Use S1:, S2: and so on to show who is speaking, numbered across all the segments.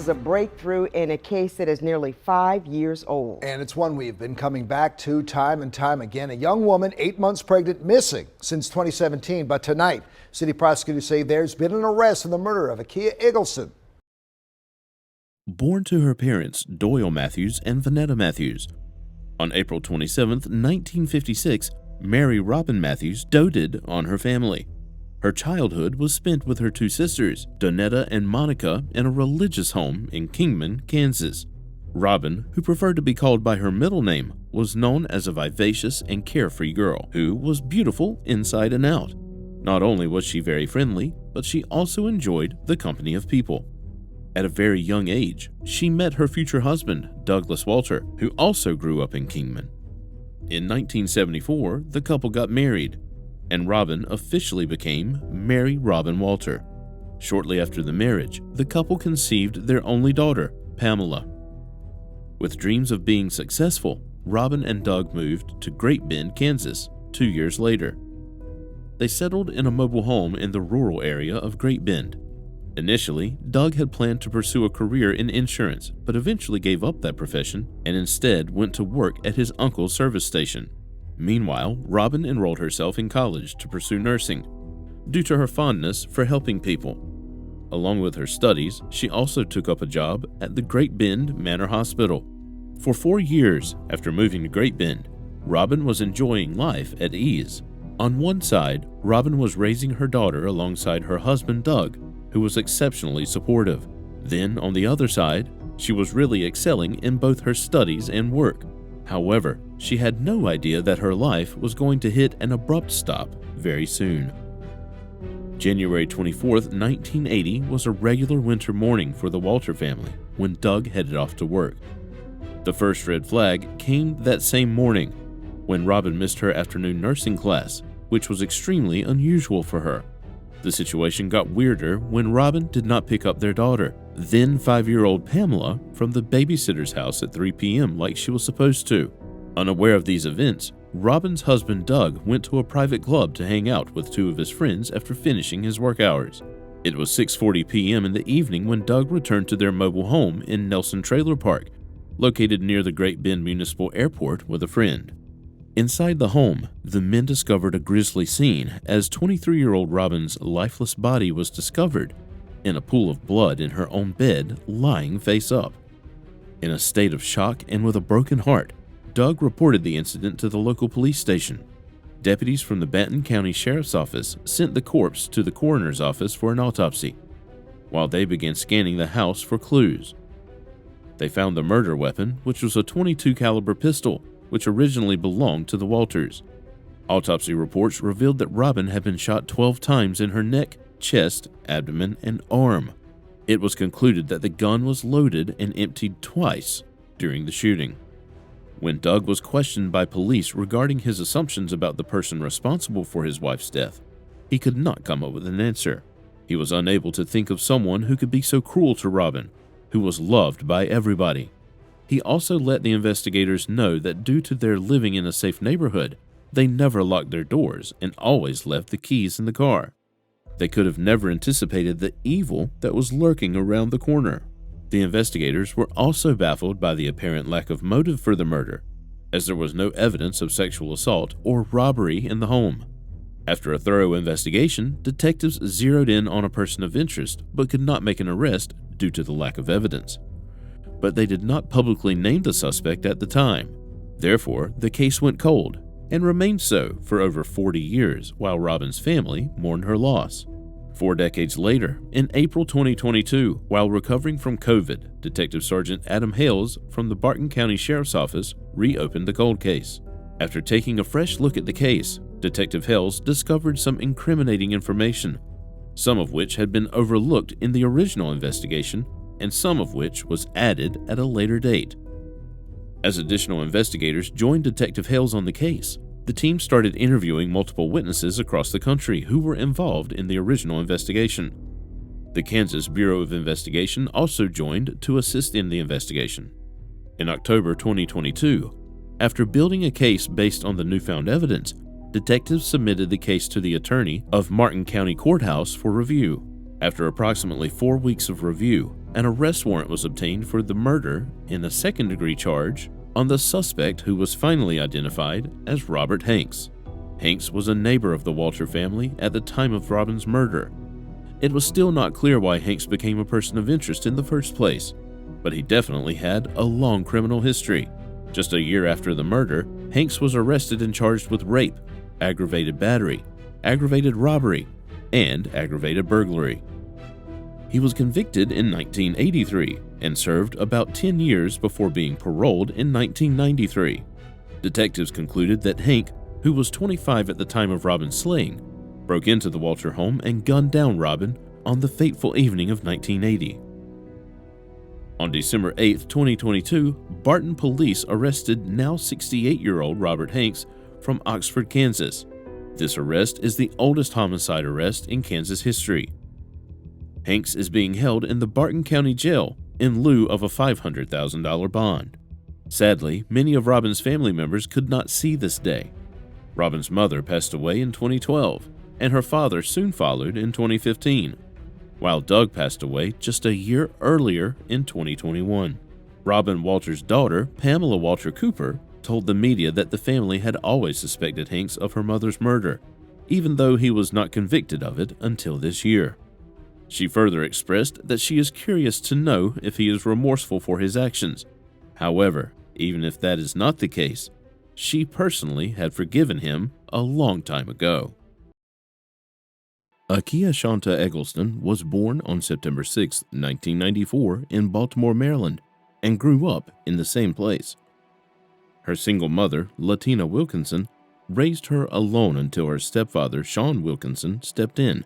S1: is a breakthrough in a case that is nearly 5 years old.
S2: And it's one we've been coming back to time and time again. A young woman, 8 months pregnant, missing since 2017. But tonight, city prosecutors say there's been an arrest in the murder of Akia Eggleston.
S3: Born to her parents, Doyle Matthews and Vanetta Matthews. On April 27, 1956, Mary Robin Matthews doted on her family. Her childhood was spent with her two sisters, Donetta and Monica, in a religious home in Kingman, Kansas. Robin, who preferred to be called by her middle name, was known as a vivacious and carefree girl who was beautiful inside and out. Not only was she very friendly, but she also enjoyed the company of people. At a very young age, she met her future husband, Douglas Walter, who also grew up in Kingman. In 1974, the couple got married, and Robin officially became Mary Robin Walter. Shortly after the marriage, the couple conceived their only daughter, Pamela. With dreams of being successful, Robin and Doug moved to Great Bend, Kansas, 2 years later. They settled in a mobile home in the rural area of Great Bend. Initially, Doug had planned to pursue a career in insurance, but eventually gave up that profession and instead went to work at his uncle's service station. Meanwhile, Robin enrolled herself in college to pursue nursing, due to her fondness for helping people. Along with her studies, she also took up a job at the Great Bend Manor Hospital. For 4 years after moving to Great Bend, Robin was enjoying life at ease. On one side, Robin was raising her daughter alongside her husband Doug, who was exceptionally supportive. Then, on the other side, she was really excelling in both her studies and work. However, she had no idea that her life was going to hit an abrupt stop very soon. January 24, 1980 was a regular winter morning for the Walter family when Doug headed off to work. The first red flag came that same morning when Robin missed her afternoon nursing class, which was extremely unusual for her. The situation got weirder when Robin did not pick up their daughter, then 5-year-old Pamela, from the babysitter's house at 3 p.m. like she was supposed to. Unaware of these events, Robin's husband Doug went to a private club to hang out with 2 of his friends after finishing his work hours. It was 6:40 p.m. in the evening when Doug returned to their mobile home in Nelson Trailer Park, located near the Great Bend Municipal Airport, with a friend. Inside the home, the men discovered a grisly scene as 23-year-old Robin's lifeless body was discovered in a pool of blood in her own bed, lying face up. In a state of shock and with a broken heart, Doug reported the incident to the local police station. Deputies from the Benton County Sheriff's Office sent the corpse to the coroner's office for an autopsy, while they began scanning the house for clues. They found the murder weapon, which was a .22 caliber pistol, which originally belonged to the Walters. Autopsy reports revealed that Robin had been shot 12 times in her neck, chest, abdomen, and arm. It was concluded that the gun was loaded and emptied twice during the shooting. When Doug was questioned by police regarding his assumptions about the person responsible for his wife's death, he could not come up with an answer. He was unable to think of someone who could be so cruel to Robin, who was loved by everybody. He also let the investigators know that due to their living in a safe neighborhood, they never locked their doors and always left the keys in the car. They could have never anticipated the evil that was lurking around the corner. The investigators were also baffled by the apparent lack of motive for the murder, as there was no evidence of sexual assault or robbery in the home. After a thorough investigation, detectives zeroed in on a person of interest but could not make an arrest due to the lack of evidence. But they did not publicly name the suspect at the time. Therefore, the case went cold and remained so for over 40 years while Robin's family mourned her loss. 4 decades later, in April 2022, while recovering from COVID, Detective Sergeant Adam Hales from the Barton County Sheriff's Office reopened the cold case. After taking a fresh look at the case, Detective Hales discovered some incriminating information, some of which had been overlooked in the original investigation and some of which was added at a later date. As additional investigators joined Detective Hales on the case, the team started interviewing multiple witnesses across the country who were involved in the original investigation. The Kansas Bureau of Investigation also joined to assist in the investigation. In October 2022, after building a case based on the newfound evidence, detectives submitted the case to the attorney of Martin County Courthouse for review. After approximately 4 weeks of review, an arrest warrant was obtained for the murder in a second-degree charge on the suspect, who was finally identified as Robert Hanks. Hanks was a neighbor of the Walter family at the time of Robin's murder. It was still not clear why Hanks became a person of interest in the first place, but he definitely had a long criminal history. Just a year after the murder, Hanks was arrested and charged with rape, aggravated battery, aggravated robbery, and aggravated burglary. He was convicted in 1983 and served about 10 years before being paroled in 1993. Detectives concluded that Hank, who was 25 at the time of Robin's slaying, broke into the Walter home and gunned down Robin on the fateful evening of 1980. On December 8, 2022, Barton police arrested now 68-year-old Robert Hanks from Oxford, Kansas. This arrest is the oldest homicide arrest in Kansas history. Hanks is being held in the Barton County Jail in lieu of a $500,000 bond. Sadly, many of Robin's family members could not see this day. Robin's mother passed away in 2012, and her father soon followed in 2015, while Doug passed away just a year earlier in 2021. Robin Walter's daughter, Pamela Walter Cooper, told the media that the family had always suspected Hanks of her mother's murder, even though he was not convicted of it until this year. She further expressed that she is curious to know if he is remorseful for his actions. However, even if that is not the case, she personally had forgiven him a long time ago. Akia Shanta Eggleston was born on September 6, 1994 in Baltimore, Maryland, and grew up in the same place. Her single mother, Latina Wilkinson, raised her alone until her stepfather, Sean Wilkinson, stepped in.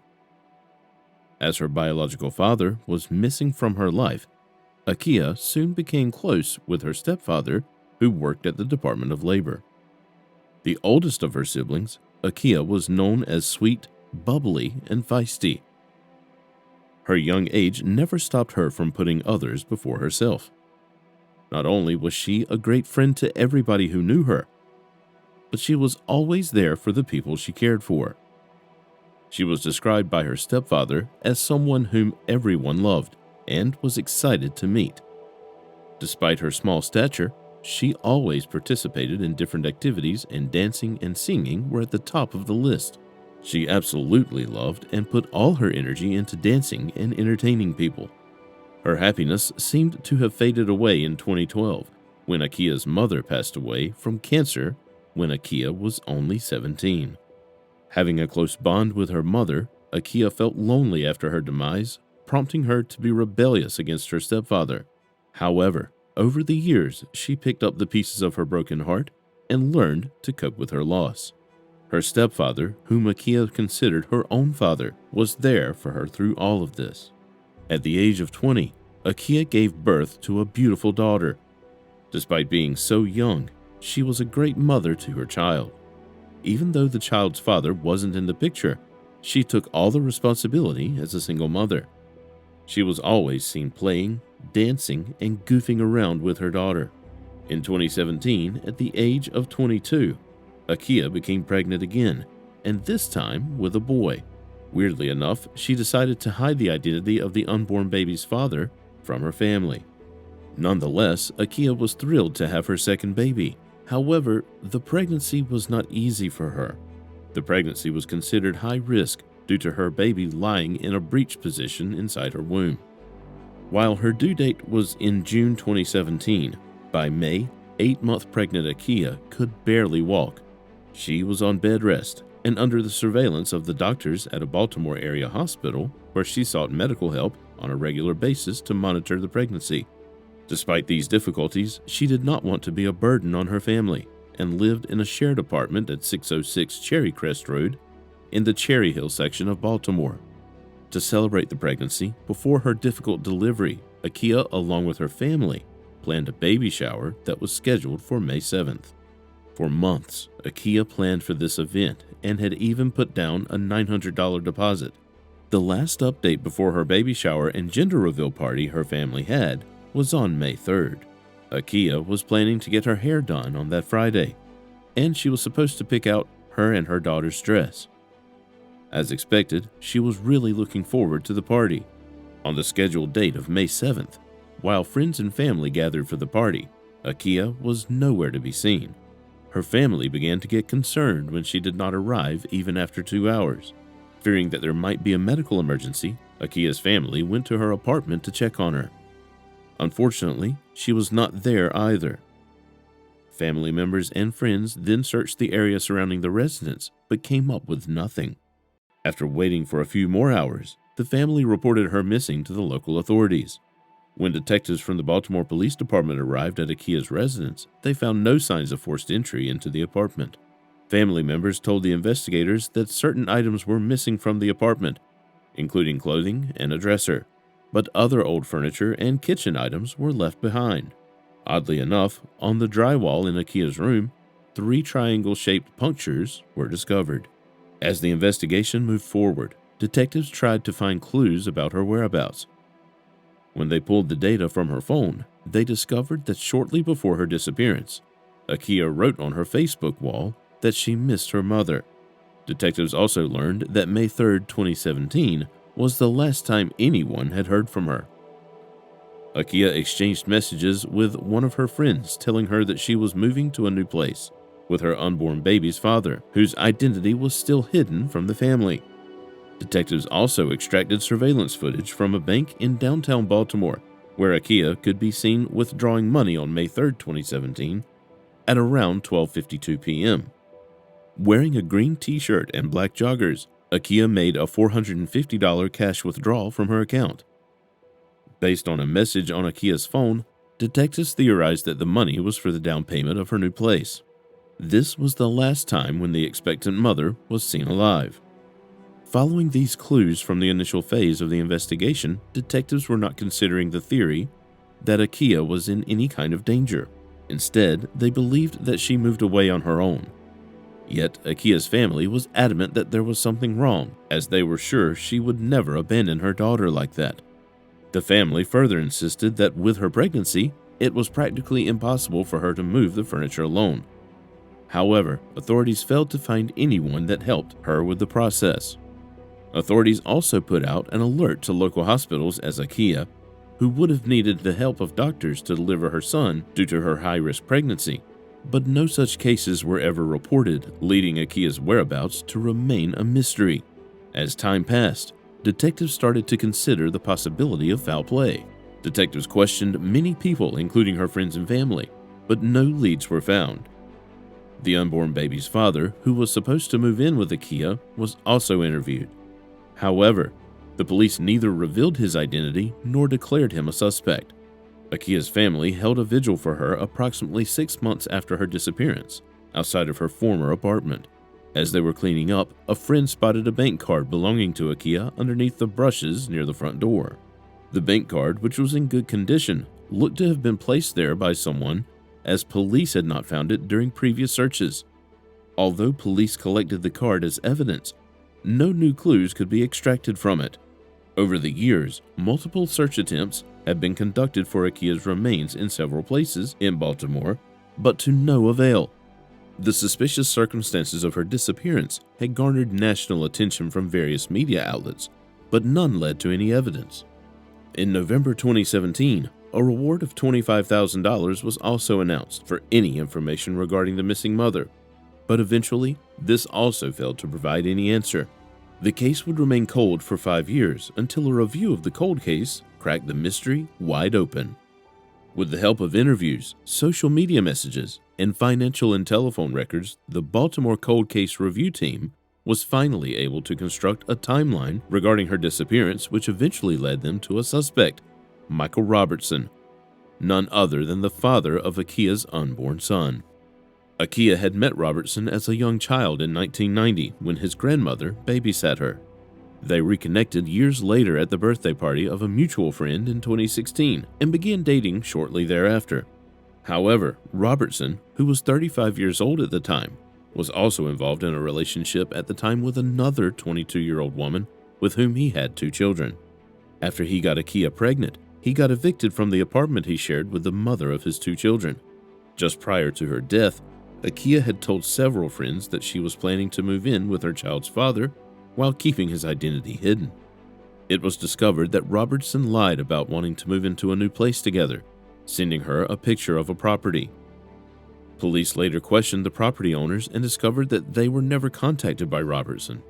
S3: As her biological father was missing from her life, Akia soon became close with her stepfather, who worked at the Department of Labor. The oldest of her siblings, Akia was known as sweet, bubbly, and feisty. Her young age never stopped her from putting others before herself. Not only was she a great friend to everybody who knew her, but she was always there for the people she cared for. She was described by her stepfather as someone whom everyone loved and was excited to meet. Despite her small stature, she always participated in different activities, and dancing and singing were at the top of the list. She absolutely loved and put all her energy into dancing and entertaining people. Her happiness seemed to have faded away in 2012 when Akia's mother passed away from cancer when Akia was only 17. Having a close bond with her mother, Akia felt lonely after her demise, prompting her to be rebellious against her stepfather. However, over the years, she picked up the pieces of her broken heart and learned to cope with her loss. Her stepfather, whom Akia considered her own father, was there for her through all of this. At the age of 20, Akia gave birth to a beautiful daughter. Despite being so young, she was a great mother to her child. Even though the child's father wasn't in the picture, she took all the responsibility as a single mother. She was always seen playing, dancing, and goofing around with her daughter. In 2017, at the age of 22, Akia became pregnant again, and this time with a boy. Weirdly enough, she decided to hide the identity of the unborn baby's father from her family. Nonetheless, Akia was thrilled to have her second baby. However, the pregnancy was not easy for her. The pregnancy was considered high risk due to her baby lying in a breech position inside her womb. While her due date was in June 2017, by May, 8-month pregnant Akia could barely walk. She was on bed rest and under the surveillance of the doctors at a Baltimore area hospital, where she sought medical help on a regular basis to monitor the pregnancy. Despite these difficulties, she did not want to be a burden on her family and lived in a shared apartment at 606 Cherry Crest Road in the Cherry Hill section of Baltimore. To celebrate the pregnancy, before her difficult delivery, Akia, along with her family, planned a baby shower that was scheduled for May 7th. For months, Akia planned for this event and had even put down a $900 deposit. The last update before her baby shower and gender reveal party her family had was on May 3rd. Akia was planning to get her hair done on that Friday, and she was supposed to pick out her and her daughter's dress. As expected, she was really looking forward to the party. On the scheduled date of May 7th, while friends and family gathered for the party, Akia was nowhere to be seen. Her family began to get concerned when she did not arrive even after 2 hours. Fearing that there might be a medical emergency, Akia's family went to her apartment to check on her. Unfortunately, she was not there either. Family members and friends then searched the area surrounding the residence, but came up with nothing. After waiting for a few more hours, the family reported her missing to the local authorities. When detectives from the Baltimore Police Department arrived at Akia's residence, they found no signs of forced entry into the apartment. Family members told the investigators that certain items were missing from the apartment, including clothing and a dresser, but other old furniture and kitchen items were left behind. Oddly enough, on the drywall in Akia's room, 3 triangle-shaped punctures were discovered. As the investigation moved forward, detectives tried to find clues about her whereabouts. When they pulled the data from her phone, they discovered that shortly before her disappearance, Akia wrote on her Facebook wall that she missed her mother. Detectives also learned that May 3, 2017 was the last time anyone had heard from her. Akia exchanged messages with one of her friends telling her that she was moving to a new place with her unborn baby's father, whose identity was still hidden from the family. Detectives also extracted surveillance footage from a bank in downtown Baltimore, where Akia could be seen withdrawing money on May 3, 2017, at around 12:52 p.m. Wearing a green t-shirt and black joggers, Akia made a $450 cash withdrawal from her account. Based on a message on Akia's phone, detectives theorized that the money was for the down payment of her new place. This was the last time when the expectant mother was seen alive. Following these clues from the initial phase of the investigation, detectives were not considering the theory that Akia was in any kind of danger. Instead, they believed that she moved away on her own. Yet, Akia's family was adamant that there was something wrong, as they were sure she would never abandon her daughter like that. The family further insisted that with her pregnancy, it was practically impossible for her to move the furniture alone. However, authorities failed to find anyone that helped her with the process. Authorities also put out an alert to local hospitals as Akia, who would have needed the help of doctors to deliver her son due to her high-risk pregnancy, but no such cases were ever reported, leading Akia's whereabouts to remain a mystery. As time passed, detectives started to consider the possibility of foul play. Detectives questioned many people, including her friends and family, but no leads were found. The unborn baby's father, who was supposed to move in with Akia, was also interviewed. However, the police neither revealed his identity nor declared him a suspect. Akia's family held a vigil for her approximately 6 months after her disappearance, outside of her former apartment. As they were cleaning up, a friend spotted a bank card belonging to Akia underneath the brushes near the front door. The bank card, which was in good condition, looked to have been placed there by someone, as police had not found it during previous searches. Although police collected the card as evidence, no new clues could be extracted from it. Over the years, multiple search attempts had been conducted for Akia's remains in several places in Baltimore, but to no avail. The suspicious circumstances of her disappearance had garnered national attention from various media outlets, but none led to any evidence. In November 2017, a reward of $25,000 was also announced for any information regarding the missing mother, but eventually, this also failed to provide any answer. The case would remain cold for 5 years until a review of the cold case cracked the mystery wide open. With the help of interviews, social media messages, and financial and telephone records, the Baltimore Cold Case Review Team was finally able to construct a timeline regarding her disappearance, which eventually led them to a suspect, Michael Robertson, none other than the father of Akia's unborn son. Akia had met Robertson as a young child in 1990 when his grandmother babysat her. They reconnected years later at the birthday party of a mutual friend in 2016 and began dating shortly thereafter. However, Robertson, who was 35 years old at the time, was also involved in a relationship at the time with another 22-year-old woman with whom he had 2 children. After he got Akia pregnant, he got evicted from the apartment he shared with the mother of his 2 children. Just prior to her death, Akia had told several friends that she was planning to move in with her child's father while keeping his identity hidden. It was discovered that Robertson lied about wanting to move into a new place together, sending her a picture of a property. Police later questioned the property owners and discovered that they were never contacted by Robertson.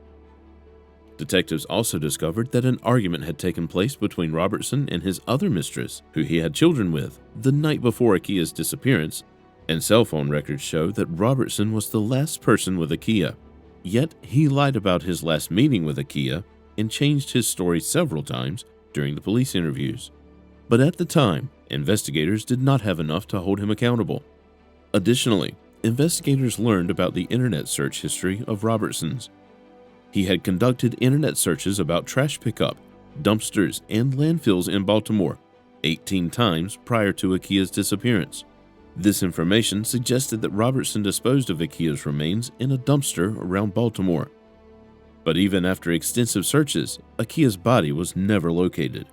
S3: Detectives also discovered that an argument had taken place between Robertson and his other mistress, who he had children with, the night before Akia's disappearance, and cell phone records show that Robertson was the last person with Akia. Yet he lied about his last meeting with Akia and changed his story several times during the police interviews. But at the time, investigators did not have enough to hold him accountable. Additionally, investigators learned about the internet search history of Robertson's. He had conducted internet searches about trash pickup, dumpsters, and landfills in Baltimore 18 times prior to Akia's disappearance. This information suggested that Robertson disposed of Akia's remains in a dumpster around Baltimore. But even after extensive searches, Akia's body was never located.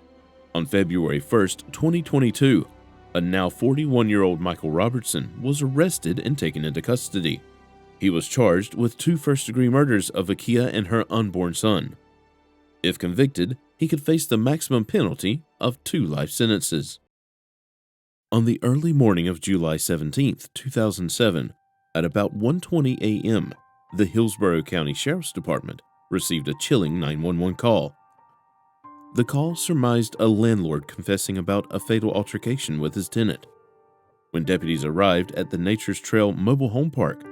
S3: On February 1st, 2022, a now 41-year-old Michael Robertson was arrested and taken into custody. He was charged with 2 first-degree murders of Akia and her unborn son. If convicted, he could face the maximum penalty of 2 life sentences. On the early morning of July 17, 2007, at about 1:20 a.m., the Hillsborough County Sheriff's Department received a chilling 911 call. The call surmised a landlord confessing about a fatal altercation with his tenant. When deputies arrived at the Nature's Trail mobile home park,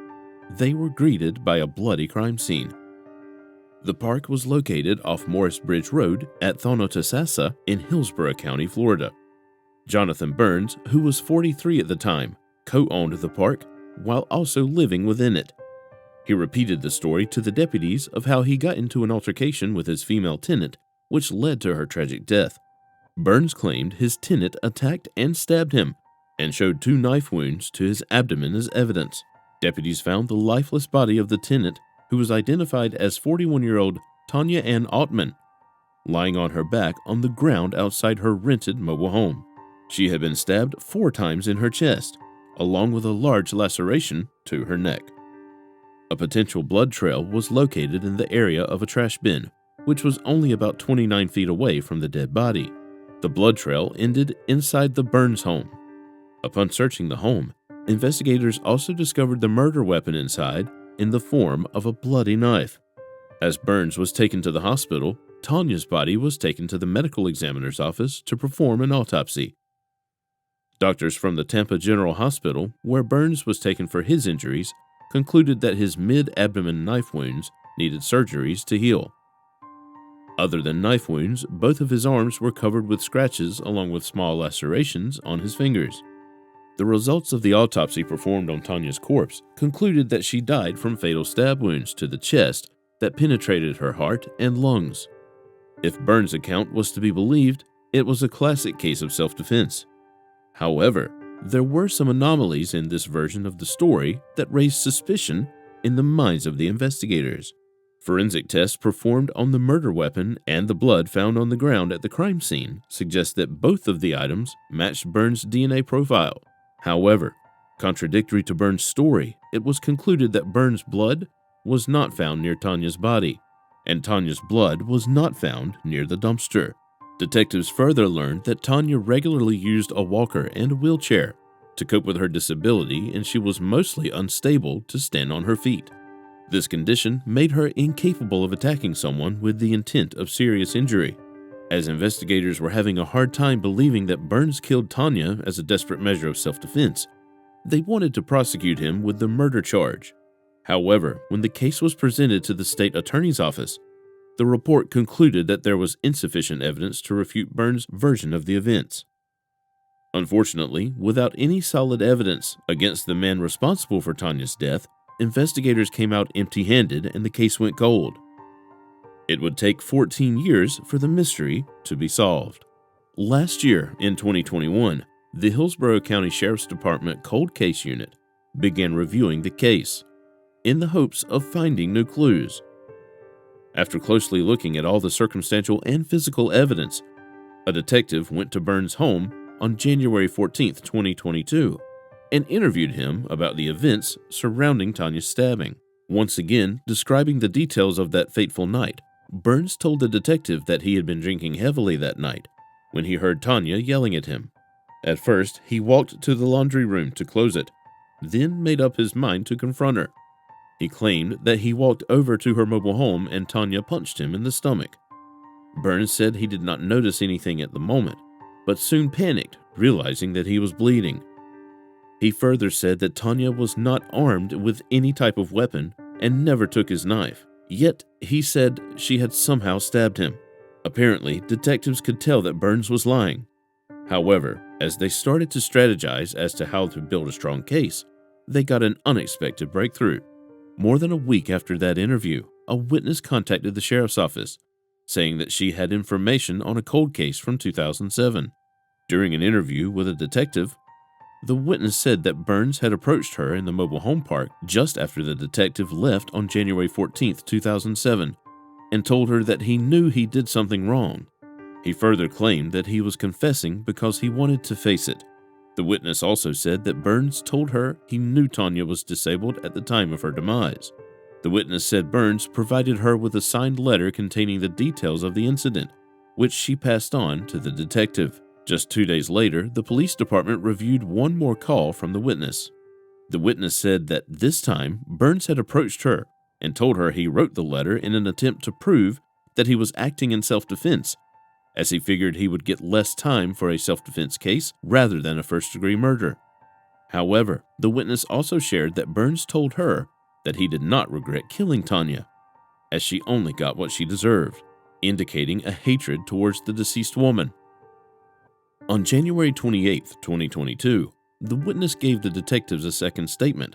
S3: they were greeted by a bloody crime scene. The park was located off Morris Bridge Road at Thonotosassa in Hillsborough County, Florida. Jonathan Burns, who was 43 at the time, co-owned the park while also living within it. He repeated the story to the deputies of how he got into an altercation with his female tenant, which led to her tragic death. Burns claimed his tenant attacked and stabbed him and showed 2 knife wounds to his abdomen as evidence. Deputies found the lifeless body of the tenant, who was identified as 41-year-old Tanya Ann Ottman, lying on her back on the ground outside her rented mobile home. She had been stabbed 4 times in her chest, along with a large laceration to her neck. A potential blood trail was located in the area of a trash bin, which was only about 29 feet away from the dead body. The blood trail ended inside the Burns home. Upon searching the home, investigators also discovered the murder weapon inside in the form of a bloody knife. As Burns was taken to the hospital, Tanya's body was taken to the medical examiner's office to perform an autopsy. Doctors from the Tampa General Hospital, where Burns was taken for his injuries, concluded that his mid-abdomen knife wounds needed surgeries to heal. Other than knife wounds, both of his arms were covered with scratches along with small lacerations on his fingers. The results of the autopsy performed on Tanya's corpse concluded that she died from fatal stab wounds to the chest that penetrated her heart and lungs. If Burns' account was to be believed, it was a classic case of self-defense. However, there were some anomalies in this version of the story that raised suspicion in the minds of the investigators. Forensic tests performed on the murder weapon and the blood found on the ground at the crime scene suggest that both of the items matched Burns' DNA profile. However, contradictory to Burns' story, it was concluded that Burns' blood was not found near Tanya's body, and Tanya's blood was not found near the dumpster. Detectives further learned that Tanya regularly used a walker and a wheelchair to cope with her disability, and she was mostly unstable to stand on her feet. This condition made her incapable of attacking someone with the intent of serious injury. As investigators were having a hard time believing that Burns killed Tanya as a desperate measure of self-defense, they wanted to prosecute him with the murder charge. However, when the case was presented to the state attorney's office, the report concluded that there was insufficient evidence to refute Burns' version of the events. Unfortunately, without any solid evidence against the man responsible for Tanya's death, investigators came out empty-handed and the case went cold. It would take 14 years for the mystery to be solved. Last year, in 2021, the Hillsborough County Sheriff's Department Cold Case Unit began reviewing the case in the hopes of finding new clues. After closely looking at all the circumstantial and physical evidence, a detective went to Burns' home on January 14, 2022, and interviewed him about the events surrounding Tanya's stabbing. Once again, describing the details of that fateful night, Burns told the detective that he had been drinking heavily that night when he heard Tanya yelling at him. At first, he walked to the laundry room to close it, then made up his mind to confront her. He claimed that he walked over to her mobile home and Tanya punched him in the stomach. Burns said he did not notice anything at the moment, but soon panicked, realizing that he was bleeding. He further said that Tanya was not armed with any type of weapon and never took his knife. Yet, he said she had somehow stabbed him. Apparently, detectives could tell that Burns was lying. However, as they started to strategize as to how to build a strong case, they got an unexpected breakthrough. More than a week after that interview, a witness contacted the sheriff's office, saying that she had information on a cold case from 2007. During an interview with a detective, the witness said that Burns had approached her in the mobile home park just after the detective left on January 14, 2007, and told her that he knew he did something wrong. He further claimed that he was confessing because he wanted to face it. The witness also said that Burns told her he knew Tanya was disabled at the time of her demise. The witness said Burns provided her with a signed letter containing the details of the incident, which she passed on to the detective. Just 2 days later, the police department reviewed one more call from the witness. The witness said that this time, Burns had approached her and told her he wrote the letter in an attempt to prove that he was acting in self-defense, as he figured he would get less time for a self-defense case rather than a first-degree murder. However, the witness also shared that Burns told her that he did not regret killing Tanya, as she only got what she deserved, indicating a hatred towards the deceased woman. On January 28, 2022, the witness gave the detectives a second statement,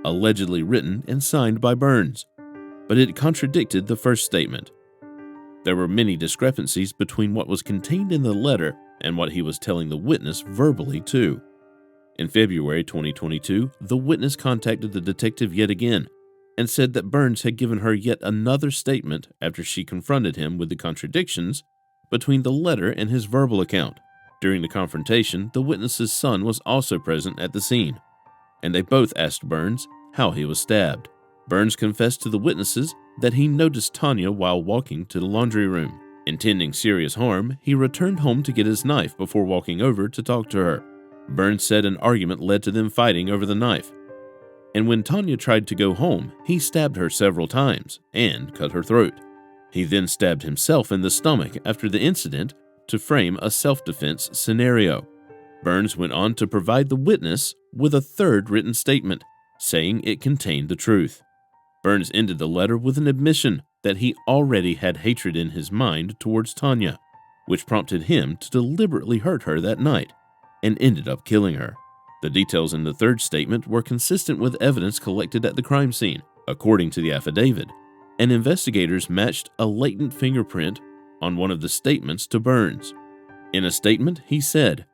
S3: allegedly written and signed by Burns, but it contradicted the first statement. There were many discrepancies between what was contained in the letter and what he was telling the witness verbally too. In February 2022, the witness contacted the detective yet again and said that Burns had given her yet another statement after she confronted him with the contradictions between the letter and his verbal account. During the confrontation, the witness's son was also present at the scene, and they both asked Burns how he was stabbed. Burns confessed to the witnesses that he noticed Tanya while walking to the laundry room. Intending serious harm, he returned home to get his knife before walking over to talk to her. Burns said an argument led to them fighting over the knife, and when Tanya tried to go home, he stabbed her several times and cut her throat. He then stabbed himself in the stomach after the incident to frame a self-defense scenario. Burns went on to provide the witness with a third written statement, saying it contained the truth. Burns ended the letter with an admission that he already had hatred in his mind towards Tanya, which prompted him to deliberately hurt her that night and ended up killing her. The details in the third statement were consistent with evidence collected at the crime scene, according to the affidavit, and investigators matched a latent fingerprint on one of the statements to Burns. In a statement, he said,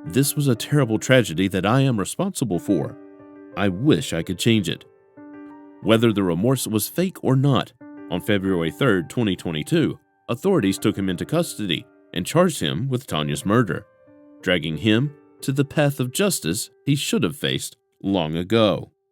S3: "This was a terrible tragedy that I am responsible for. I wish I could change it." Whether the remorse was fake or not, on February 3, 2022, authorities took him into custody and charged him with Tanya's murder, dragging him to the path of justice he should have faced long ago.